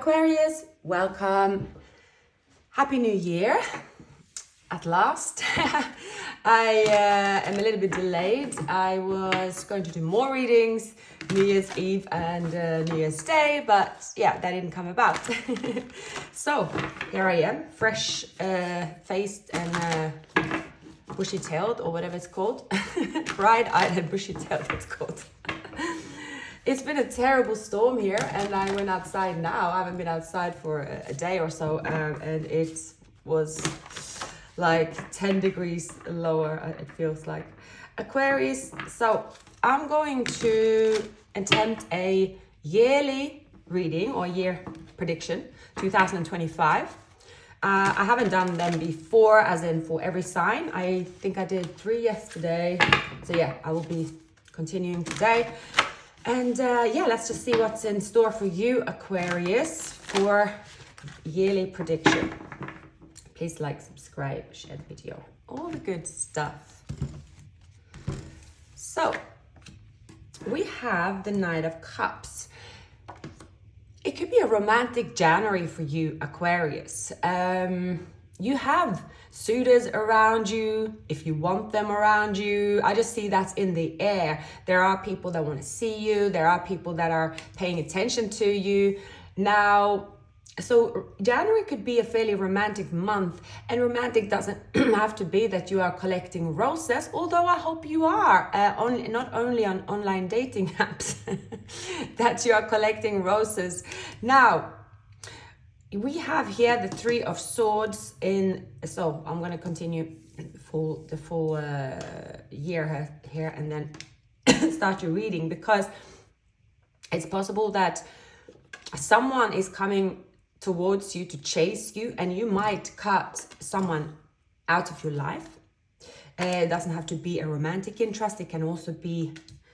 Aquarius, welcome. Happy New Year, at last. I am a little bit delayed. I was going to do more readings, New Year's Eve and New Year's Day, but yeah, that didn't come about. So here I am, fresh faced and bushy-tailed, or whatever it's called. Bright-eyed and bushy-tailed, it's called. It's been a terrible storm here, and I went outside now. I haven't been outside for a day or so, and it was like 10 degrees lower, it feels like. Aquarius, so I'm going to attempt a yearly reading or year prediction, 2025. I haven't done them before, as in for every sign. I think I did 3 yesterday. So yeah, I will be continuing today. And yeah, let's just see what's in store for you, Aquarius, for yearly prediction. Please like, subscribe, share the video, all the good stuff. So we have the Knight of Cups. It could be a romantic January for you, Aquarius. You have suitors around you, if you want them around you. I just see that's in the air. There are people that want to see you. There are people that are paying attention to you. Now, so January could be a fairly romantic month, and romantic doesn't have to be that you are collecting roses, although I hope you are, not only on online dating apps, that you are collecting roses. Now, we have here the Three of Swords in, so I'm going to continue the full year here and then start your reading, because it's possible that someone is coming towards you to chase you, and you might cut someone out of your life. It doesn't have to be a romantic interest. It can also be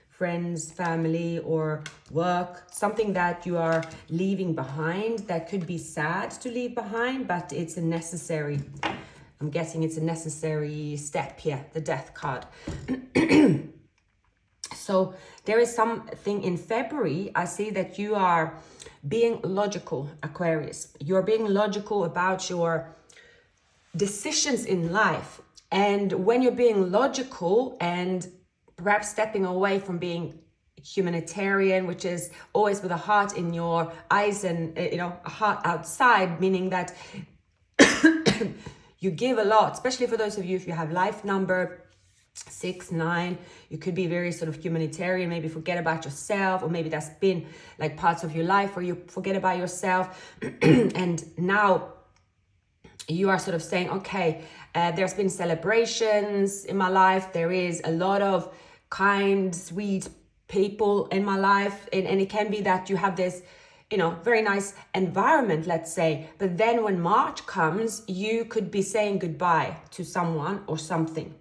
friends, family, or work, something that you are leaving behind that could be sad to leave behind, but it's a necessary, I'm guessing it's a necessary step here, the Death card. So there is something in February. I see that you are being logical, Aquarius. You're being logical about your decisions in life. And when you're being logical and perhaps stepping away from being humanitarian, which is always with a heart in your eyes and, a heart outside, meaning that you give a lot, especially for those of you, if you have life number 6, 9, you could be very sort of humanitarian, maybe forget about yourself, or maybe that's been like parts of your life where you forget about yourself. And now you are sort of saying, okay, there's been celebrations in my life. There is a lot of kind, sweet people in my life. And it can be that you have this, very nice environment, let's say. But then when March comes, you could be saying goodbye to someone or something.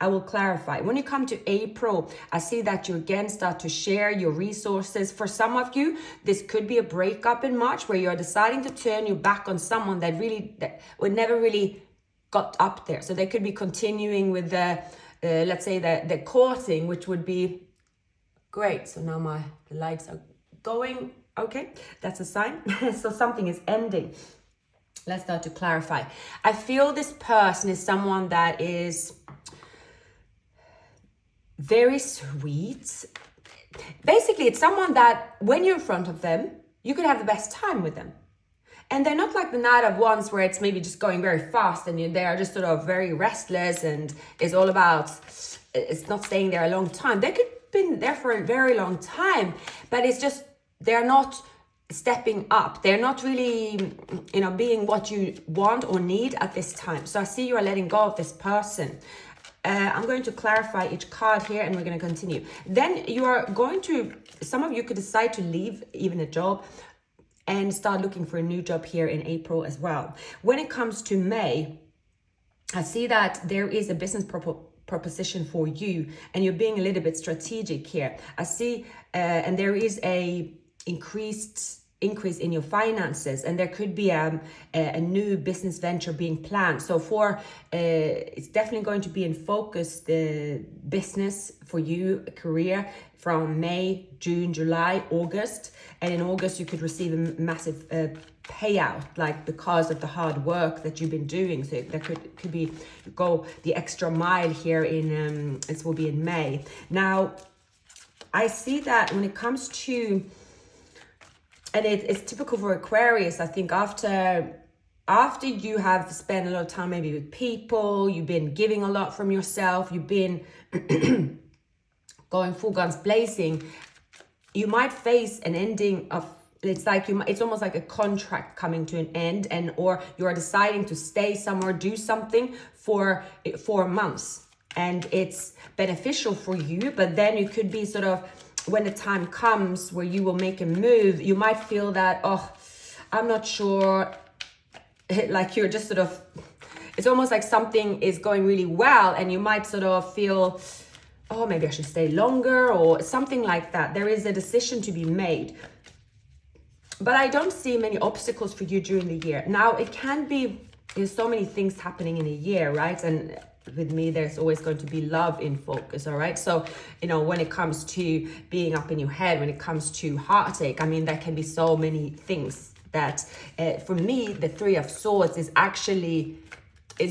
I will clarify. When you come to April, I see that you again start to share your resources. For some of you, this could be a breakup in March where you're deciding to turn your back on someone that would never really got up there. So they could be continuing with the, let's say the courting, which would be great. So now the lights are going. Okay, that's a sign. So something is ending. Let's start to clarify. I feel this person is someone that is very sweet. Basically, it's someone that when you're in front of them, you could have the best time with them. And they're not like the Knight of Wands where it's maybe just going very fast and they are just sort of very restless and it's all about, it's not staying there a long time. They could have been there for a very long time, but it's just, they're not stepping up. They're not really, being what you want or need at this time. So I see you are letting go of this person. I'm going to clarify each card here and we're going to continue. Then you are going to, some of you could decide to leave even a job and start looking for a new job here in April as well. When it comes to May, I see that there is a business proposition for you and you're being a little bit strategic here. I see, and there is a increase in your finances, and there could be a new business venture being planned. So it's definitely going to be in focus, the business for you, a career, from May, June, July, August. And in August, you could receive a massive payout, like because of the hard work that you've been doing. So there could be go the extra mile here in this will be in May. Now I see that when it comes to, and it's typical for Aquarius, I think after you have spent a lot of time maybe with people, you've been giving a lot from yourself, you've been going full guns blazing, you might face an ending of, it's like it's almost like a contract coming to an end, and or you're deciding to stay somewhere, do something for 4 months, and it's beneficial for you. But then you could be sort of, when the time comes where you will make a move, you might feel that, oh, I'm not sure, like you're just sort of, it's almost like something is going really well, and you might sort of feel, oh, maybe I should stay longer or something like that. There is a decision to be made. But I don't see many obstacles for you during the year. Now, it can be, there's so many things happening in a year, right? And with me, there's always going to be love in focus, all right? So, you know, when it comes to being up in your head, when it comes to heartache, I mean, there can be so many things that, for me, the Three of Swords is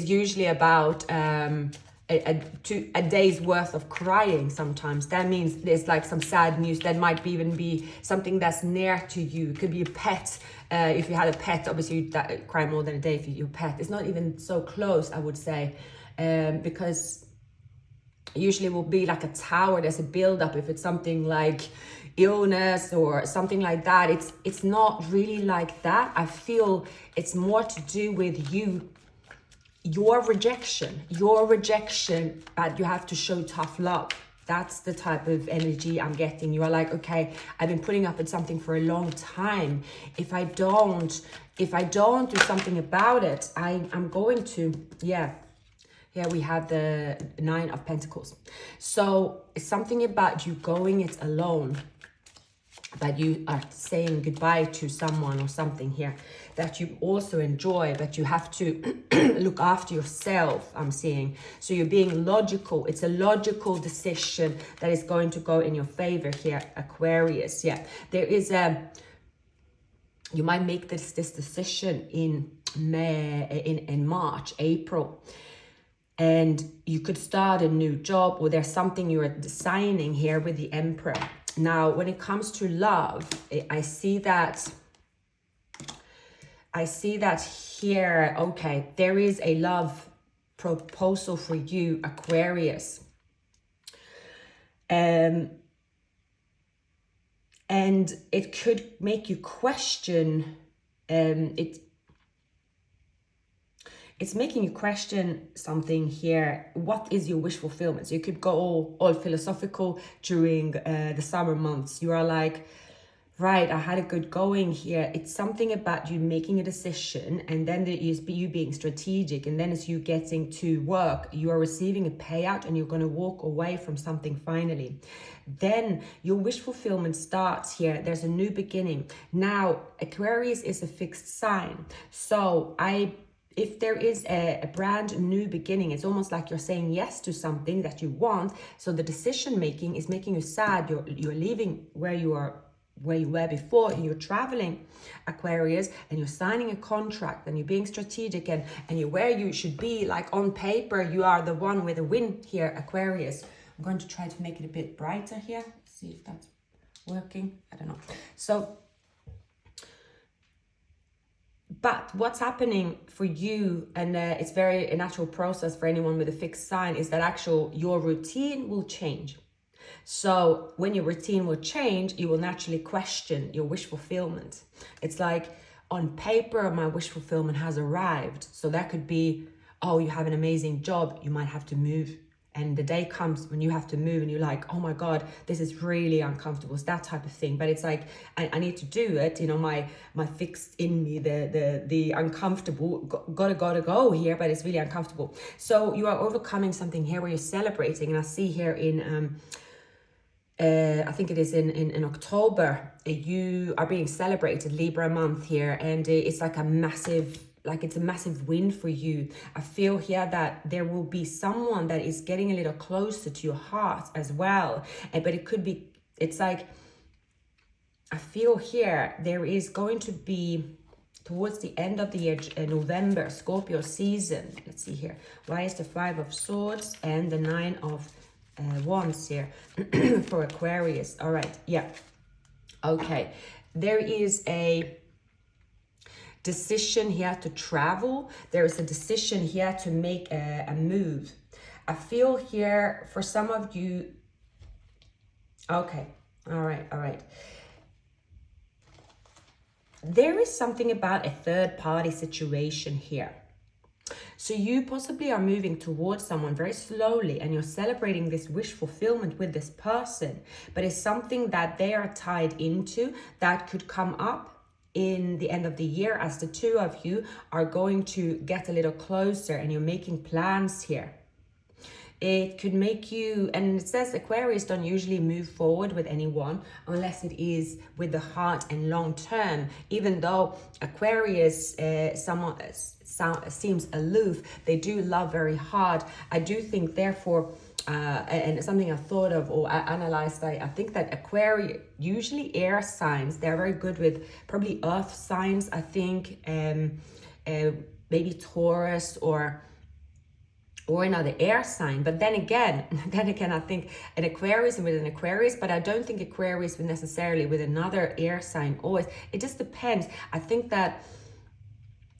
usually about a day's worth of crying sometimes. That means there's like some sad news. That might even be something that's near to you. It could be a pet. If you had a pet, obviously you'd cry more than a day for your pet. It's not even so close, I would say, because usually it will be like a tower. There's a build-up. If it's something like illness or something like that, it's not really like that. I feel it's more to do with your rejection, but you have to show tough love. That's the type of energy I'm getting. You are like, okay, I've been putting up with something for a long time. If I don't do something about it, I'm going to, yeah. Here we have the Nine of Pentacles. So it's something about you going it alone, that you are saying goodbye to someone or something here that you also enjoy, but you have to look after yourself, I'm seeing. So you're being logical. It's a logical decision that is going to go in your favor here, Aquarius. Yeah, there is you might make this decision in March, April. And you could start a new job, or there's something you're signing here with the Emperor. Now, when it comes to love, I see that here, okay, there is a love proposal for you, Aquarius. And it could make you question, it's making you question something here. What is your wish fulfillment? So you could go all philosophical during the summer months. You are like, right, I had a good going here. It's something about you making a decision, and then there is you being strategic, and then as you getting to work, you are receiving a payout and you're going to walk away from something finally. Then your wish fulfillment starts here. There's a new beginning. Now, Aquarius is a fixed sign. So if there is a brand new beginning, it's almost like you're saying yes to something that you want. So the decision making is making you sad. You're leaving where you were before, and you're traveling, Aquarius, and you're signing a contract, and you're being strategic, and you're where you should be. Like on paper, you are the one with a win here, Aquarius. I'm going to try to make it a bit brighter here. See if that's working. I don't know. So, but what's happening for you, and it's a natural process for anyone with a fixed sign, is that your routine will change. So when your routine will change, you will naturally question your wish fulfillment. It's like, on paper, my wish fulfillment has arrived. So that could be, oh, you have an amazing job, you might have to move. And the day comes when you have to move and you're like, oh my God, this is really uncomfortable. It's that type of thing. But it's like, I need to do it. You know, my fixed in me, the uncomfortable, gotta go here, but it's really uncomfortable. So you are overcoming something here where you're celebrating. And I see here in, I think it is in October, you are being celebrated, Libra month here. And it's like a massive win for you. I feel here that there will be someone that is getting a little closer to your heart as well. But it could be it's like, I feel here there is going to be, towards the end of the year, November, Scorpio season. Let's see here. Why is the 5 of Swords and the 9 of Wands here for Aquarius? All right, yeah. Okay, there is a decision here to travel. There is a decision here to make a move. I feel here for some of you, okay, all right. There is something about a third party situation here. So you possibly are moving towards someone very slowly and you're celebrating this wish fulfillment with this person, but it's something that they are tied into that could come up in the end of the year as the two of you are going to get a little closer and you're making plans here. It could make you, and it says Aquarius don't usually move forward with anyone unless it is with the heart and long term. Even though Aquarius seems aloof, they do love very hard. I do think, therefore, and something I thought of or I analyzed, I think that Aquarius, usually air signs, they're very good with probably earth signs, I think, maybe Taurus or another air sign. But then again, I think an Aquarius with an Aquarius, but I don't think Aquarius with necessarily with another air sign always. It just depends. I think that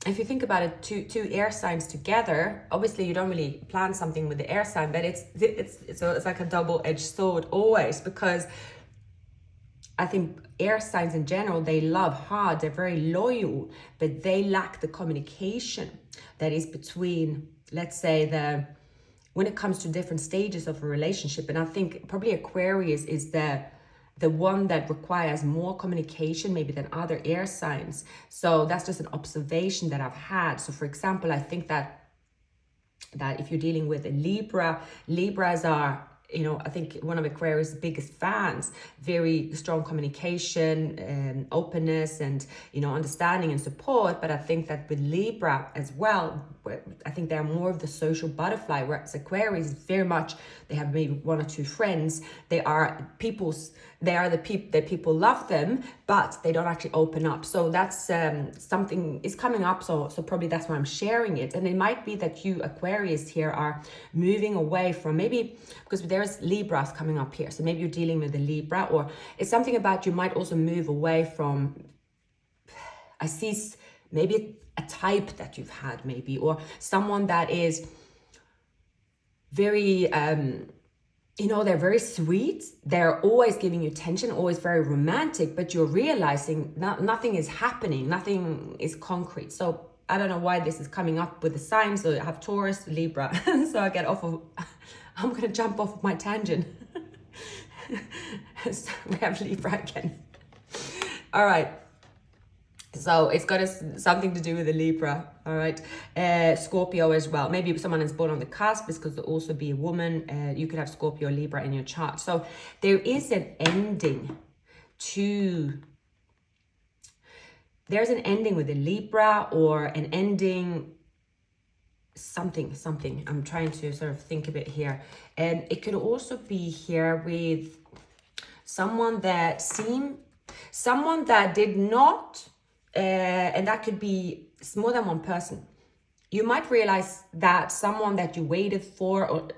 if you think about it, two air signs together, obviously you don't really plan something with the air sign, but it's like a double-edged sword always, because I think air signs in general, they love hard, they're very loyal, but they lack the communication that is between, let's say, when it comes to different stages of a relationship. And I think probably Aquarius is the one that requires more communication maybe than other air signs. So that's just an observation that I've had. So for example, I think that if you're dealing with a Libras are, I think one of Aquarius' biggest fans, very strong communication and openness and, understanding and support. But I think that with Libra as well, I think they're more of the social butterfly, whereas Aquarius very much, they have maybe one or two friends. They are the people love them, but they don't actually open up. So that's something is coming up. So probably that's why I'm sharing it. And it might be that you Aquarius here are moving away from, maybe because there's Libras coming up here. So maybe you're dealing with a Libra, or it's something about you might also move away from, I see maybe a type that you've had maybe, or someone that is very, they're very sweet. They're always giving you attention, always very romantic, but you're realizing nothing is happening. Nothing is concrete. So I don't know why this is coming up with the signs. So I have Taurus, Libra. So I get off of, I'm going to jump off of my tangent. So we have Libra again. All right. So it's got something to do with the Libra, all right? Scorpio as well. Maybe someone is born on the cusp. This could also be a woman. You could have Scorpio, Libra in your chart. So there is an ending there's an ending with a Libra, or an ending something. I'm trying to sort of think a bit here. And it could also be here with someone that did not, and that could be more than one person. You might realize that someone that you waited for, or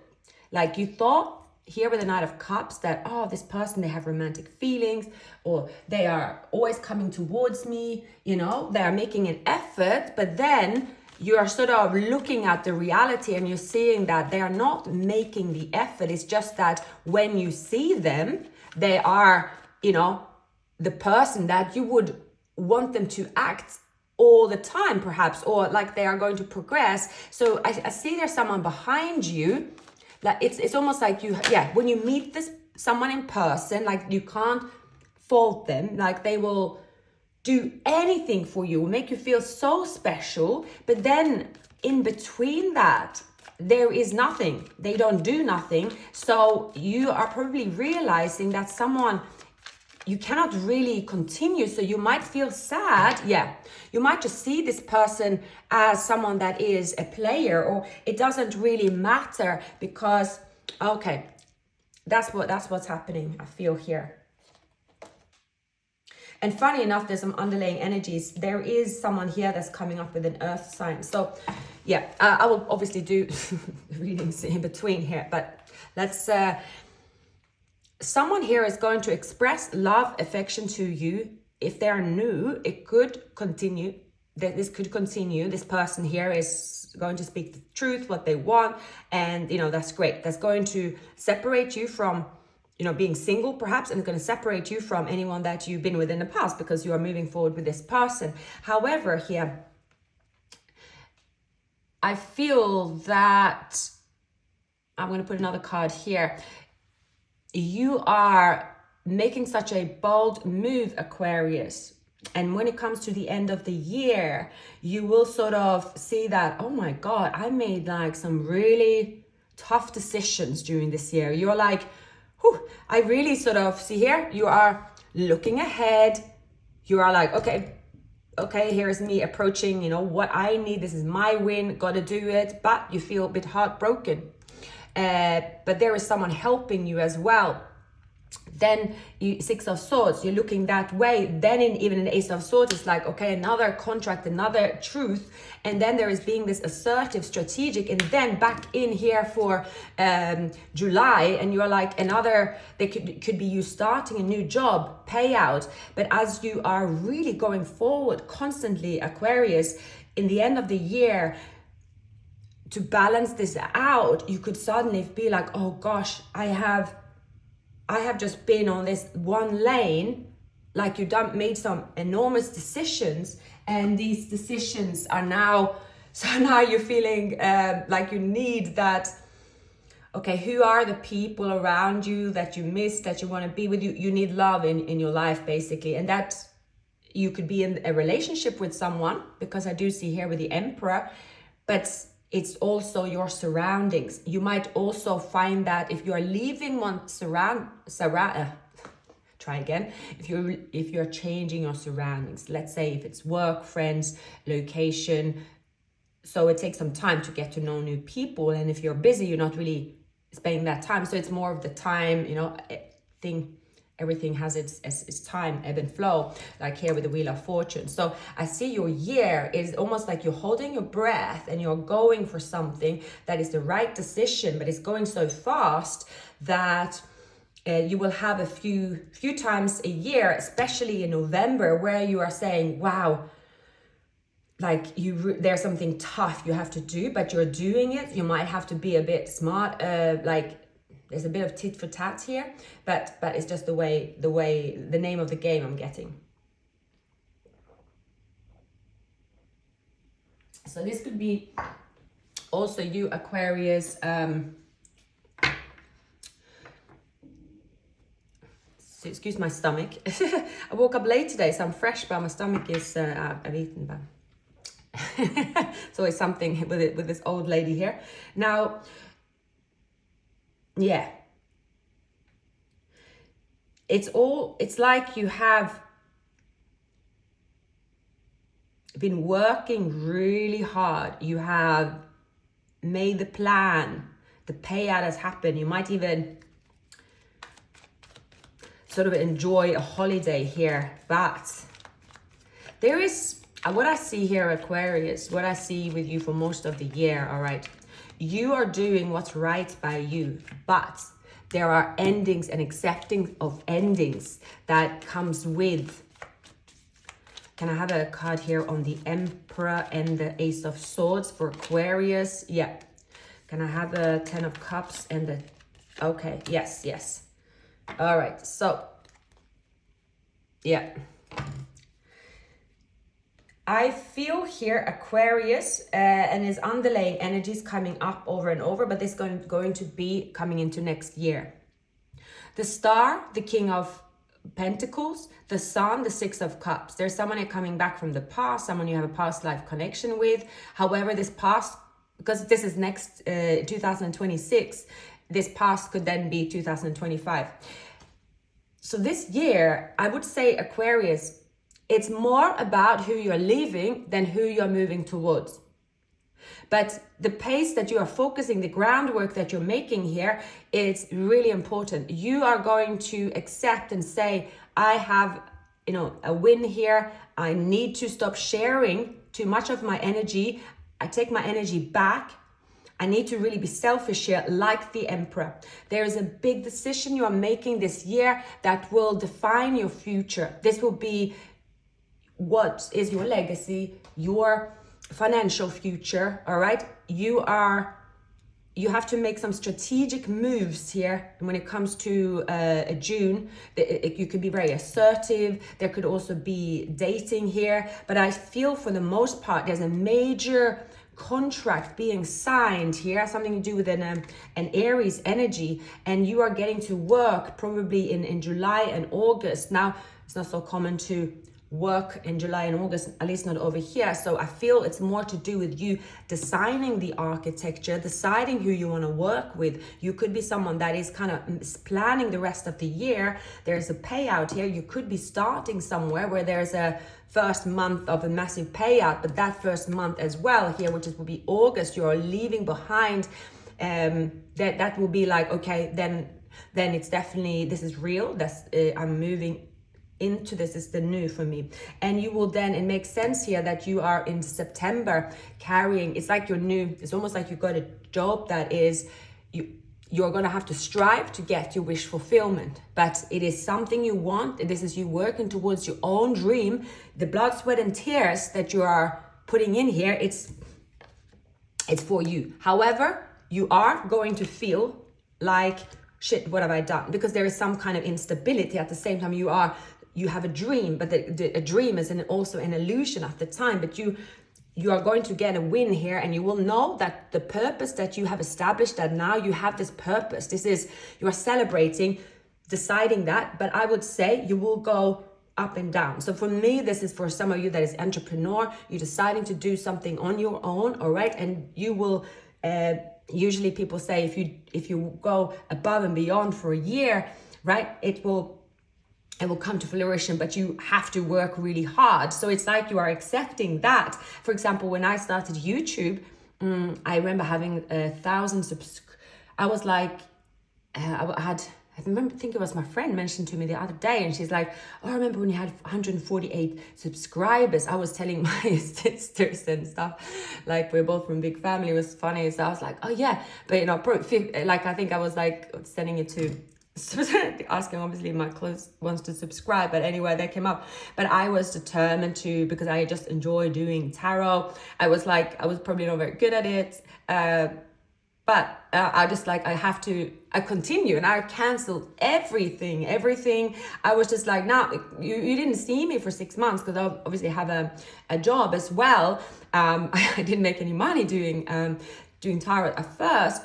like you thought here with the Knight of Cups that, this person, they have romantic feelings, or they are always coming towards me, they are making an effort, but then you are sort of looking at the reality and you're seeing that they are not making the effort. It's just that when you see them, they are, the person that you would want them to act all the time, perhaps, or like they are going to progress. So I see there's someone behind you. Like it's almost like when you meet someone in person, like you can't fault them. Like they will do anything for you, make you feel so special. But then in between that, there is nothing. They don't do nothing. So you are probably realizing that you cannot really continue. So you might feel sad. Yeah. You might just see this person as someone that is a player, or it doesn't really matter because, okay, that's what's happening. I feel here. And funny enough, there's some underlying energies. There is someone here that's coming up with an earth sign. So yeah, I will obviously do readings in between here, but let's, someone here is going to express love, affection to you. If they're new, it could continue. This could continue. This person here is going to speak the truth, what they want. And, you know, that's great. That's going to separate you from, you know, being single perhaps, and it's going to separate you from anyone that you've been with in the past because you are moving forward with this person. However, here, I feel that, I'm going to put another card here. You are making such a bold move, Aquarius. And when it comes to the end of the year, you will sort of see that, oh my God, I made like some really tough decisions during this year. You're like, whew, I really sort of see here, you are looking ahead. You are like, okay, here's me approaching, you know, what I need. This is my win, got to do it. But you feel a bit heartbroken. But there is someone helping you as well. Then you, Six of Swords, you're looking that way. Then even in the Ace of Swords, it's like, okay, another contract, another truth. And then there is being this assertive, strategic, and then back in here for July, and you're like another, they could be you starting a new job, payout. But as you are really going forward constantly, Aquarius, in the end of the year, to balance this out, you could suddenly be like, oh gosh, I have just been on this one lane, like you made some enormous decisions, and these decisions are now, so now you're feeling like you need that, okay, who are the people around you that you miss, that you want to be with? You need love in your life, basically. And that you could be in a relationship with someone, because I do see here with the Emperor, but it's also your surroundings. You might also find that if you are leaving one if you're changing your surroundings, let's say if it's work, friends, location, so it takes some time to get to know new people. And if you're busy, you're not really spending that time. So it's more of the time, you know, everything has its time, ebb and flow, like here with the Wheel of Fortune. So I see your year is almost like you're holding your breath and you're going for something that is the right decision, but it's going so fast that you will have a few times a year, especially in November, where you are saying, wow, like there's something tough you have to do, but you're doing it. You might have to be a bit smart, like there's a bit of tit for tat here, but it's just the name of the game I'm getting. So this could be also you, Aquarius. So excuse my stomach. I woke up late today, so I'm fresh, but my stomach is, I've eaten, but it's always something with this old lady here. Now, yeah, it's like you have been working really hard. You have made the plan, the payout has happened. You might even sort of enjoy a holiday here, but there is what I see here, Aquarius, what I see with you for most of the year. All right, you are doing what's right by you, but there are endings and accepting of endings that comes with. Can I have a card here on the Emperor and the Ace of Swords for Aquarius? Yeah. Can I have a 10 of Cups and the, okay, yes. All right, so, yeah. I feel here Aquarius and his underlying energies coming up over and over, but this is going to be coming into next year. The Star, the King of Pentacles, the Sun, the Six of Cups. There's someone coming back from the past, someone you have a past life connection with. However, this past, because this is next 2026, this past could then be 2025. So this year, I would say, Aquarius, it's more about who you're leaving than who you're moving towards. But the pace that you are focusing, the groundwork that you're making here, is really important. You are going to accept and say, I have a win here. I need to stop sharing too much of my energy. I take my energy back. I need to really be selfish here, like the Emperor. There is a big decision you are making this year that will define your future. This will be what is your legacy, your financial future, all right? You have to make some strategic moves here when it comes to June. You could be very assertive. There could also be dating here. But I feel for the most part, there's a major contract being signed here, something to do with an Aries energy. And you are getting to work probably in July and August. Now, it's not so common to work in July and August, at least not over here. So I feel it's more to do with you designing the architecture, deciding who you want to work with. You could be someone that is kind of planning the rest of the year. There's a payout here. You could be starting somewhere where there's a first month of a massive payout, but that first month as well here, which will be August, you're leaving behind. That will be like, okay, then it's definitely, this is real. I'm moving into this, is the new for me. And you will then, it makes sense here that you are in September carrying, it's like your new, it's almost like you got a job that is, you're going to have to strive to get your wish fulfillment, but it is something you want. This is you working towards your own dream. The blood, sweat and tears that you are putting in here, it's for you. However, you are going to feel like, shit, what have I done? Because there is some kind of instability at the same time. You have a dream, but a dream is also an illusion at the time, but you are going to get a win here, and you will know that the purpose that you have established, that now you have this purpose, you are celebrating, deciding that. But I would say you will go up and down. So for me, this is for some of you that is entrepreneur, you're deciding to do something on your own, all right? And you will, usually people say if you go above and beyond for a year, right, it will come to fruition, but you have to work really hard. So it's like you are accepting that. For example, when I started YouTube, I remember having 1,000 I was like, I think it was my friend mentioned to me the other day, and she's like, oh, I remember when you had 148 subscribers. I was telling my sisters and stuff, like we're both from big family. It was funny. So I was like, oh yeah, but like I think I was like sending it to asking obviously my close ones to subscribe, but anyway, they came up. But I was determined to, because I just enjoy doing tarot. I was probably not very good at it, but I just like, I continue, and I canceled everything. I was just like, now you didn't see me for 6 months, because I obviously have a job as well. I didn't make any money doing tarot at first.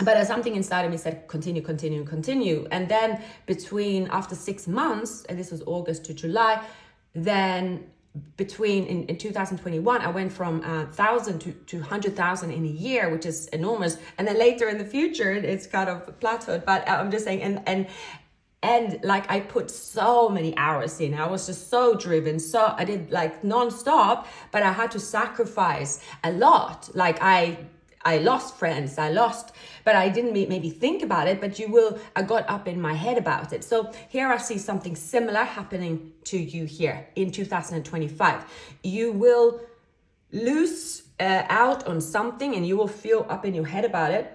But something inside of me said, continue. And then after 6 months, and this was August to July, then in 2021, I went from 1,000 to 100,000 in a year, which is enormous. And then later in the future, it's kind of plateaued. But I'm just saying, and like I put so many hours in. I was just so driven. So I did like non-stop, but I had to sacrifice a lot. Like I lost friends, but I didn't maybe think about it, but I got up in my head about it. So here I see something similar happening to you here in 2025. You will lose out on something, and you will feel up in your head about it.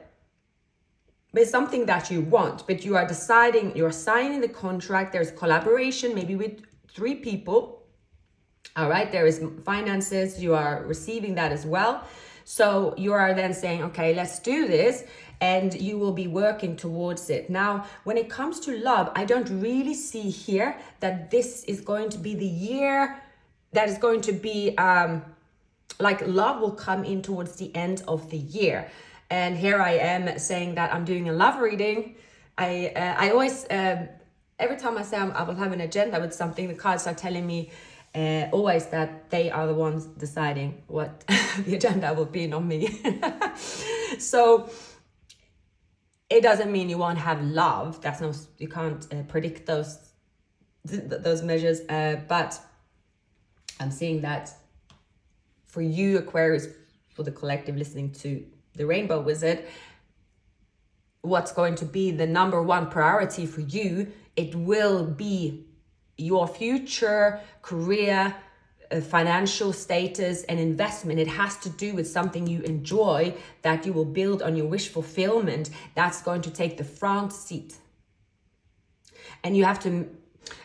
But it's something that you want, but you are deciding, you're signing the contract. There's collaboration, maybe with 3 people. All right, there is finances, you are receiving that as well. So you are then saying, okay, let's do this, and you will be working towards it. Now, when it comes to love, I don't really see here that this is going to be the year that is going to be, like love will come in towards the end of the year. And here I am saying that I'm doing a love reading. I always, every time I say I will have an agenda with something, the cards are telling me always that they are the ones deciding what the agenda will be, not me. So it doesn't mean you won't have love. You can't predict those measures. But I'm seeing that for you, Aquarius, for the collective listening to the Rainbow Wizard, what's going to be the number one priority for you, it will be your future career, financial status and investment. It has to do with something you enjoy that you will build on your wish fulfillment. That's going to take the front seat. And you have to,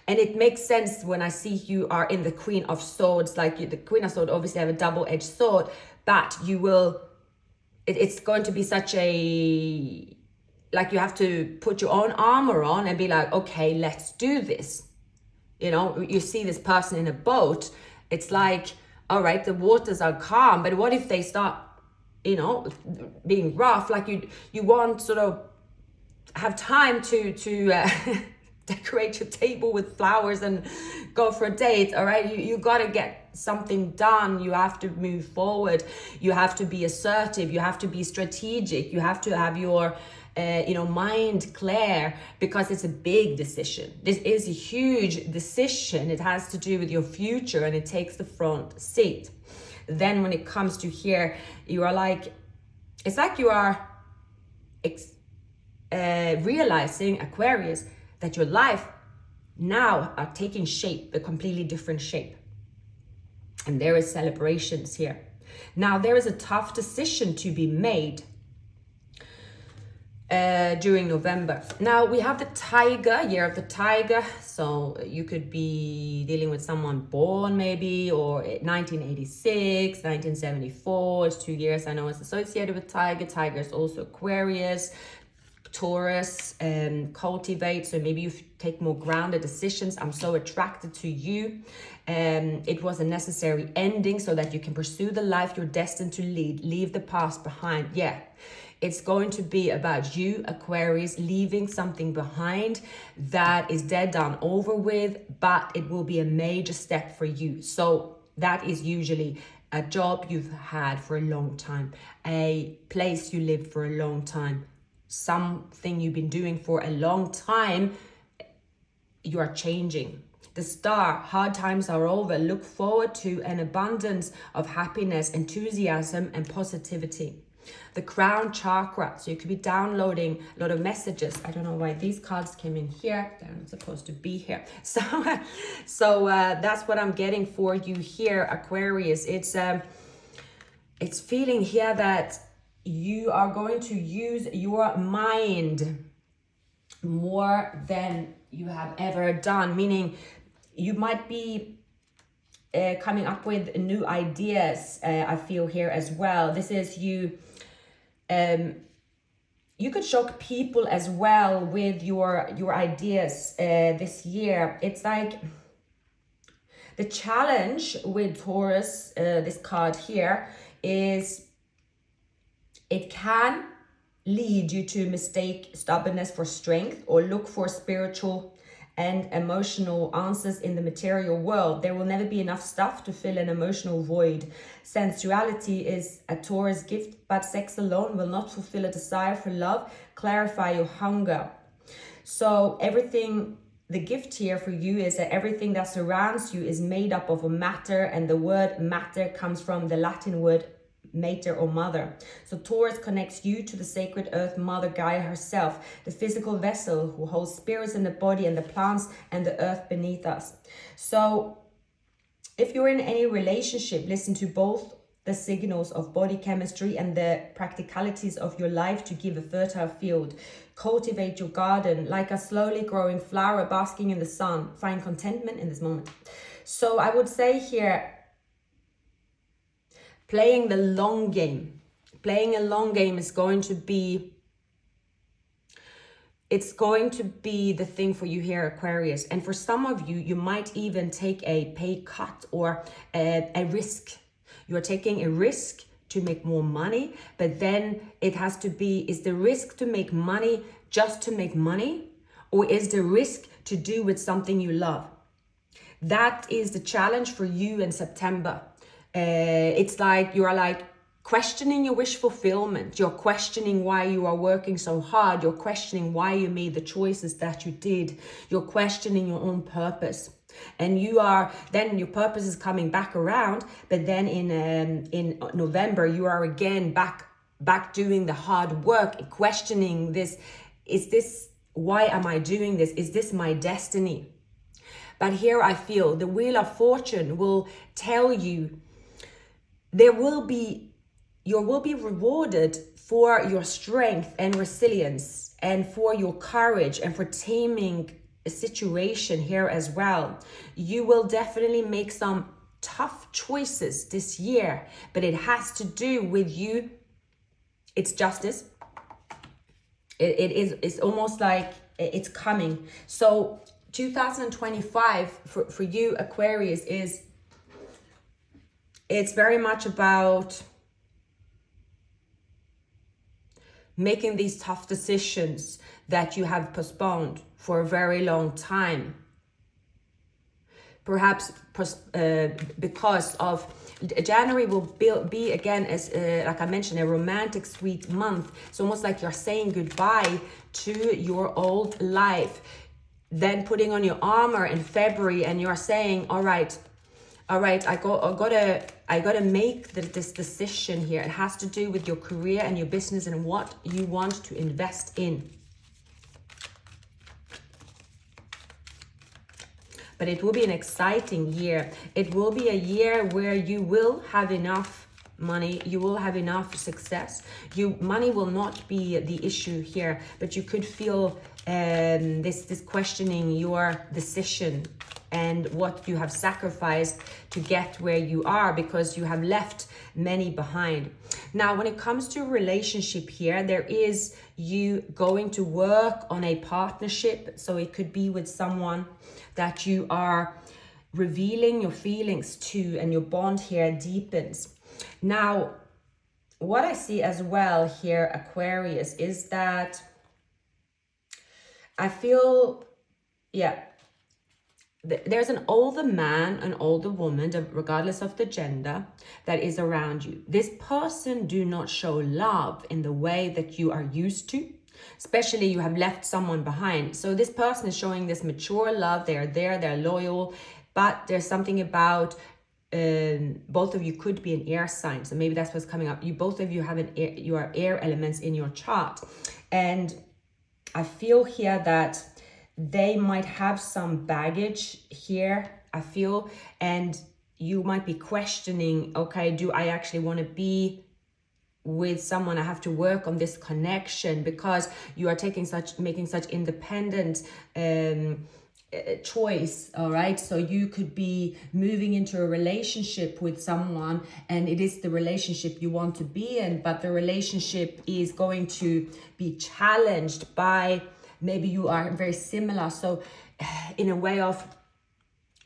and it makes sense when I see you are in the Queen of Swords, like the Queen of Swords obviously have a double-edged sword, but you will, it's going to be such a, like you have to put your own armor on and be like, okay, let's do this. You know, you see this person in a boat, it's like, all right, the waters are calm, but what if they start, you know, being rough? Like you want sort of have time to decorate your table with flowers and go for a date. All right, you got to get something done. You have to move forward. You have to be assertive. You have to be strategic. You have to have your mind clear, because it's a big decision. This is a huge decision. It has to do with your future and it takes the front seat. Then when it comes to here, you are like, it's like you are realizing, Aquarius, that your life now are taking shape, a completely different shape. And there is celebrations here. Now there is a tough decision to be made during November. Now we have the Tiger, year of the Tiger. So you could be dealing with someone born maybe, or 1986, 1974. It's 2 years I know it's associated with Tiger. Tiger is also Aquarius, Taurus, cultivate. So maybe you take more grounded decisions. I'm so attracted to you. It was a necessary ending so that you can pursue the life you're destined to lead. Leave the past behind. Yeah. It's going to be about you, Aquarius, leaving something behind that is dead, done, over with, but it will be a major step for you. So that is usually a job you've had for a long time, a place you lived for a long time, something you've been doing for a long time. You are changing. The Star, hard times are over. Look forward to an abundance of happiness, enthusiasm, and positivity. The Crown Chakra, so you could be downloading a lot of messages. I don't know why these cards came in here. They're not supposed to be here. So that's what I'm getting for you here, Aquarius. It's feeling here that you are going to use your mind more than you have ever done, meaning you might be coming up with new ideas. I feel here as well. This is you. You could shock people as well with your ideas this year. It's like the challenge with Taurus, this card here, is it can lead you to mistake stubbornness for strength, or look for spiritual and emotional answers in the material world. There will never be enough stuff to fill an emotional void. Sensuality is a Taurus gift, but sex alone will not fulfill a desire for love. Clarify your hunger. So everything, the gift here for you is that everything that surrounds you is made up of a matter, and the word matter comes from the Latin word mater or mother. So Taurus connects you to the sacred earth mother Gaia herself, the physical vessel who holds spirits in the body and the plants and the earth beneath us. So if you're in any relationship, listen to both the signals of body chemistry and the practicalities of your life to give a fertile field. Cultivate your garden like a slowly growing flower basking in the sun. Find contentment in this moment. So I would say here, playing the long game. Playing a long game is going to be, it's going to be the thing for you here, Aquarius. And for some of you, you might even take a pay cut or a risk. You're taking a risk to make more money, but then it has to be, is the risk to make money just to make money? Or is the risk to do with something you love? That is the challenge for you in September. It's like you are like questioning your wish fulfillment. You're questioning why you are working so hard. You're questioning why you made the choices that you did. You're questioning your own purpose. And you are, then your purpose is coming back around. But then in November, you are again back doing the hard work, questioning this. Is this, why am I doing this? Is this my destiny? But here I feel the Wheel of Fortune will tell you you will be rewarded for your strength and resilience, and for your courage, and for taming a situation here as well. You will definitely make some tough choices this year, but it has to do with you. It's justice. It's almost like it's coming. So 2025 for you, Aquarius, it's very much about making these tough decisions that you have postponed for a very long time. Perhaps because of January will be again, as like I mentioned, a romantic, sweet month. It's almost like you're saying goodbye to your old life, then putting on your armor in February, and you're saying, all right, I gotta make this decision here. It has to do with your career and your business and what you want to invest in. But it will be an exciting year. It will be a year where you will have enough money, you will have enough success. Money will not be the issue here, but you could feel this questioning your decision and what you have sacrificed to get where you are, because you have left many behind. Now, when it comes to relationship here, there is you going to work on a partnership. So it could be with someone that you are revealing your feelings to, and your bond here deepens. Now, what I see as well here, Aquarius, is that I feel, there's an older man, an older woman, regardless of the gender, that is around you. This person do not show love in the way that you are used to. Especially you have left someone behind. So this person is showing this mature love. They are there, they're loyal, but there's something about both of you could be an air sign. So maybe that's what's coming up. Both of you have you are air elements in your chart. And I feel here that they might have some baggage here, I feel, and you might be questioning, okay, do I actually want to be with someone? I have to work on this connection, because you are making such independent choice. All right, so you could be moving into a relationship with someone, and it is the relationship you want to be in, but the relationship is going to be challenged by, maybe you are very similar, so in a way of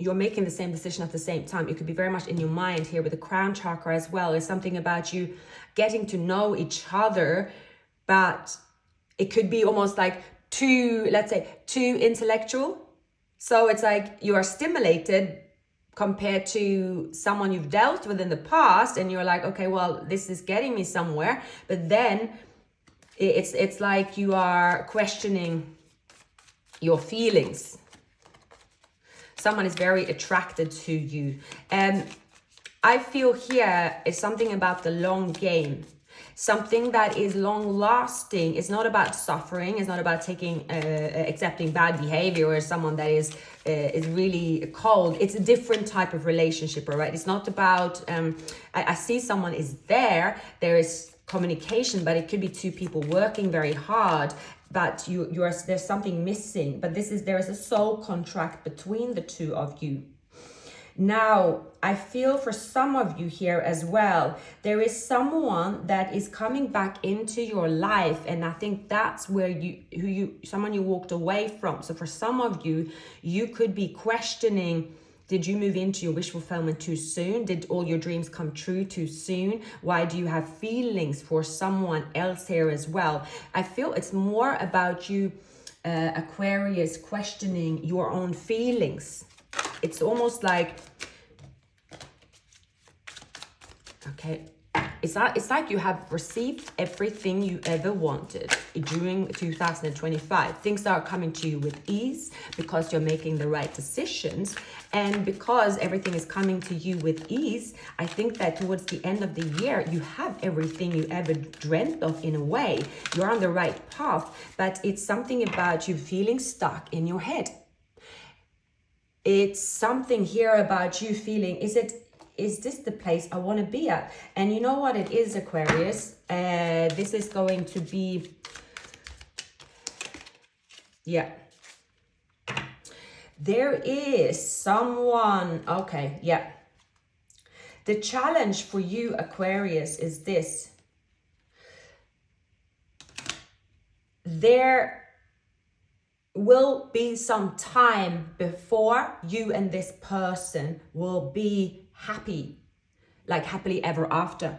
you're making the same decision at the same time. It could be very much in your mind here with the crown chakra as well. It's something about you getting to know each other, but it could be almost like too intellectual. So it's like you are stimulated compared to someone you've dealt with in the past, and you're like, okay, well, this is getting me somewhere. But then it's like you are questioning your feelings. Someone is very attracted to you. And I feel here is something about the long game. Something that is long lasting. It's not about suffering. It's not about accepting bad behavior, or someone that is really cold. It's a different type of relationship, all right? It's not about, I see someone is there. There is communication, but it could be two people working very hard, but there's something missing. But there is a soul contract between the two of you. Now, I feel for some of you here as well, there is someone that is coming back into your life, and I think that's where someone you walked away from. So for some of you, you could be questioning, did you move into your wish fulfillment too soon? Did all your dreams come true too soon? Why do you have feelings for someone else here as well? I feel it's more about you, Aquarius, questioning your own feelings. It's almost like, okay, it's like you have received everything you ever wanted during 2025. Things are coming to you with ease because you're making the right decisions. And because everything is coming to you with ease, I think that towards the end of the year, you have everything you ever dreamt of in a way. You're on the right path, but it's something about you feeling stuck in your head. It's something here about you feeling, is this the place I want to be at? And you know what it is, Aquarius? This is going to be, yeah. There is someone, okay, yeah. The challenge for you, Aquarius, is this. There will be some time before you and this person will be happy, like happily ever after,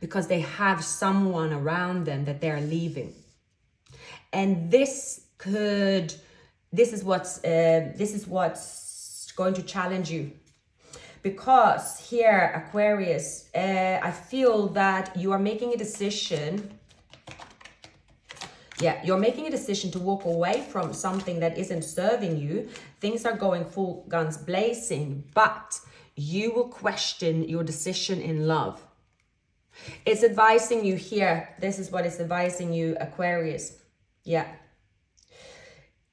because they have someone around them that they're leaving. And this is what's going to challenge you. Because here, Aquarius, I feel that you are making a decision. Yeah, you're making a decision to walk away from something that isn't serving you. Things are going full guns blazing, but you will question your decision in love. It's advising you here. This is what it's advising you, Aquarius. Yeah.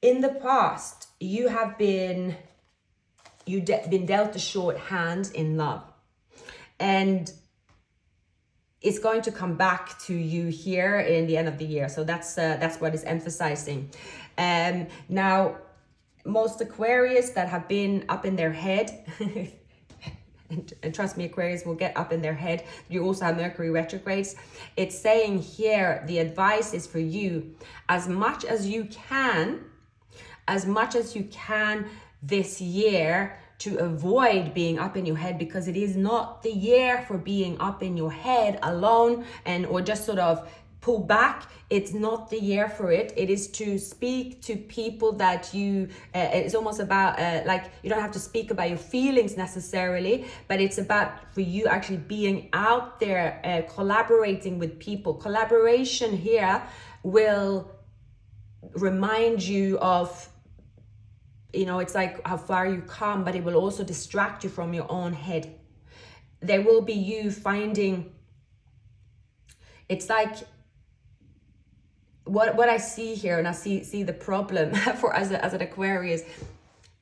In the past, you have been dealt a short hand in love, and it's going to come back to you here in the end of the year. So that's what it's emphasizing. Now, most Aquarius that have been up in their head, and trust me, Aquarius will get up in their head. You also have Mercury retrogrades. It's saying here, the advice is for you, as much as you can this year, to avoid being up in your head, because it is not the year for being up in your head alone or just sort of pull back. It's not the year for it. It is to speak to people that you, it's almost about like, you don't have to speak about your feelings necessarily, but it's about for you actually being out there, collaborating with people. Collaboration here will remind you of, you know, it's like how far you come, but it will also distract you from your own head. There will be you finding, it's like what I see here, and I see the problem for as an Aquarius.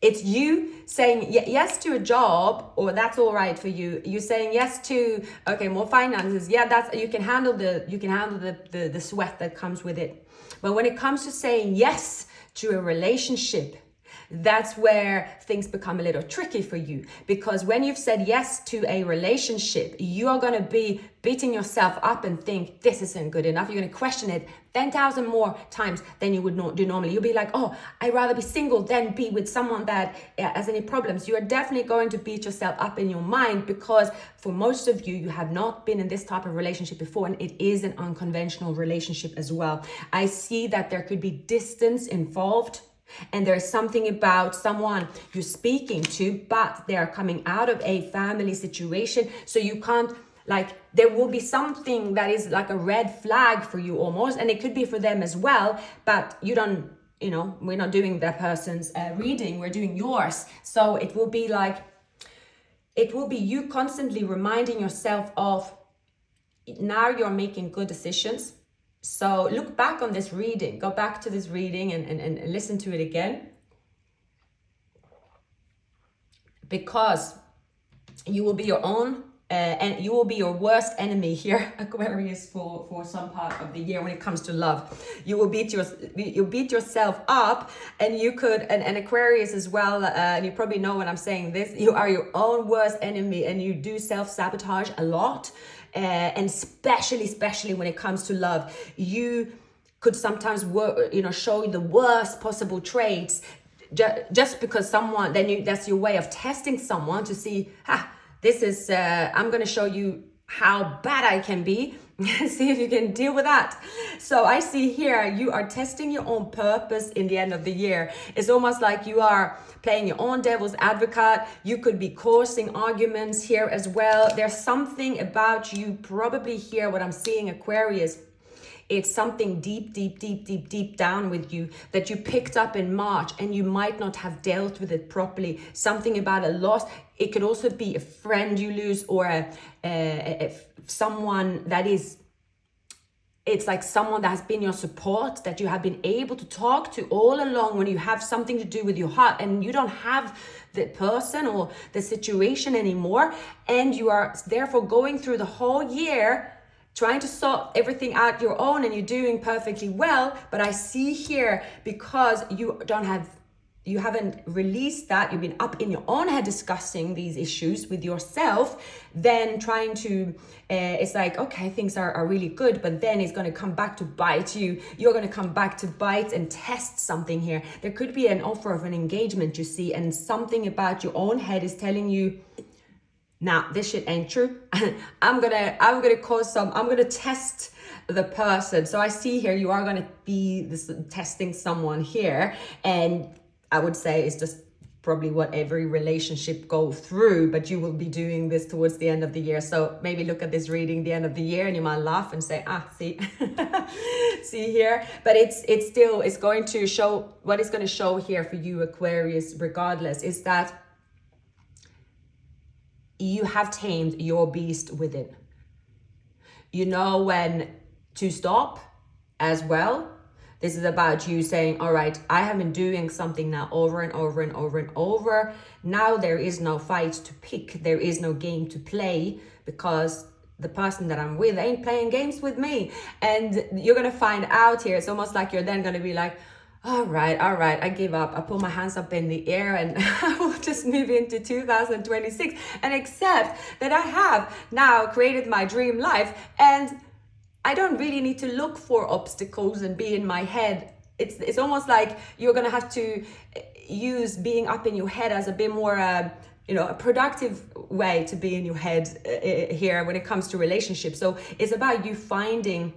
It's you saying yes to a job, or that's all right for you. You're saying yes to, okay, more finances. Yeah, that's, you can handle the sweat that comes with it. But when it comes to saying yes to a relationship, that's where things become a little tricky for you, because when you've said yes to a relationship, you are going to be beating yourself up and think this isn't good enough. You're going to question it 10,000 more times than you would do normally. You'll be like, oh, I'd rather be single than be with someone that has any problems. You are definitely going to beat yourself up in your mind, because for most of you, you have not been in this type of relationship before, and it is an unconventional relationship as well. I see that there could be distance involved. And there's something about someone you're speaking to, but they're coming out of a family situation. So you can't, like, there will be something that is like a red flag for you almost. And it could be for them as well. But you don't, you know, we're not doing that person's reading. We're doing yours. So it will be like, it will be you constantly reminding yourself of, now you're making good decisions. So look back on this reading, go back to this reading and listen to it again. Because you will be your own, and you will be your worst enemy here, Aquarius, for some part of the year when it comes to love. You will beat yourself up, and you could, and Aquarius as well, and you probably know when I'm saying this, you are your own worst enemy, and you do self-sabotage a lot. And especially when it comes to love, you could sometimes show the worst possible traits just because someone, that's your way of testing someone to see, this is, I'm going to show you how bad I can be. See if you can deal with that. So I see here, you are testing your own purpose in the end of the year. It's almost like you are playing your own devil's advocate. You could be causing arguments here as well. There's something about you probably here, what I'm seeing, Aquarius. It's something deep down with you that you picked up in March, and you might not have dealt with it properly. Something about a loss. It could also be a friend you lose, or someone that is it's like someone that has been your support, that you have been able to talk to all along when you have something to do with your heart and you don't have the person or the situation anymore, and you are therefore going through the whole year trying to sort everything out your own, and you're doing perfectly well. But I see here, because you haven't released that, you've been up in your own head discussing these issues with yourself, then trying to, it's like, okay, things are really good, but then it's going to come back to bite you. You're going to come back to bite and test something here. There could be an offer of an engagement, you see, and something about your own head is telling you, nah, this shit ain't true. I'm gonna test the person. So I see here you are gonna be testing someone here, and I would say it's just probably what every relationship goes through, but you will be doing this towards the end of the year. So maybe look at this reading the end of the year and you might laugh and say, see, see here. But it's going to show, what it's going to show here for you, Aquarius, regardless, is that you have tamed your beast within. You know when to stop as well. This is about you saying, all right, I have been doing something now over and over and over and over. Now there is no fight to pick. There is no game to play, because the person that I'm with ain't playing games with me. And you're going to find out here. It's almost like you're then going to be like, all right, I give up. I put my hands up in the air and I will just move into 2026 and accept that I have now created my dream life, and I don't really need to look for obstacles and be in my head. It's almost like you're going to have to use being up in your head as a bit more, a productive way to be in your head here when it comes to relationships. So it's about you finding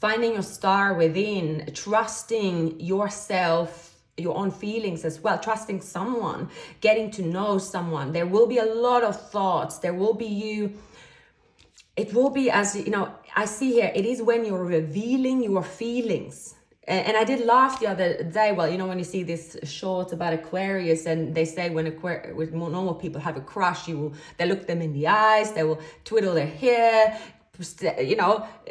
your star within, trusting yourself, your own feelings as well, trusting someone, getting to know someone. There will be a lot of thoughts. There will be it will be, as you know, I see here, it is when you're revealing your feelings. And I did laugh the other day, well, when you see this short about Aquarius, and they say when normal people have a crush, they look them in the eyes, they will twiddle their hair,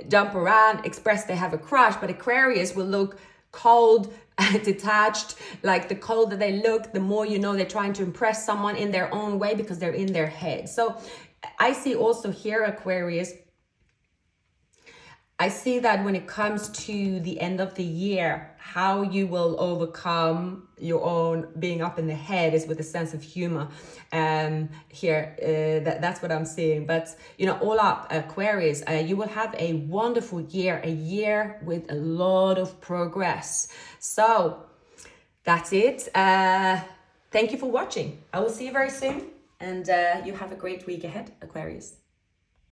jump around, express they have a crush. But Aquarius will look cold, detached. Like the colder they look, the more they're trying to impress someone in their own way, because they're in their head. So I see also here, Aquarius, I see that when it comes to the end of the year, how you will overcome your own being up in the head is with a sense of humor. That's what I'm seeing. But all up, Aquarius, you will have a wonderful year, a year with a lot of progress. So that's it. Thank you for watching. I will see you very soon, and you have a great week ahead, Aquarius.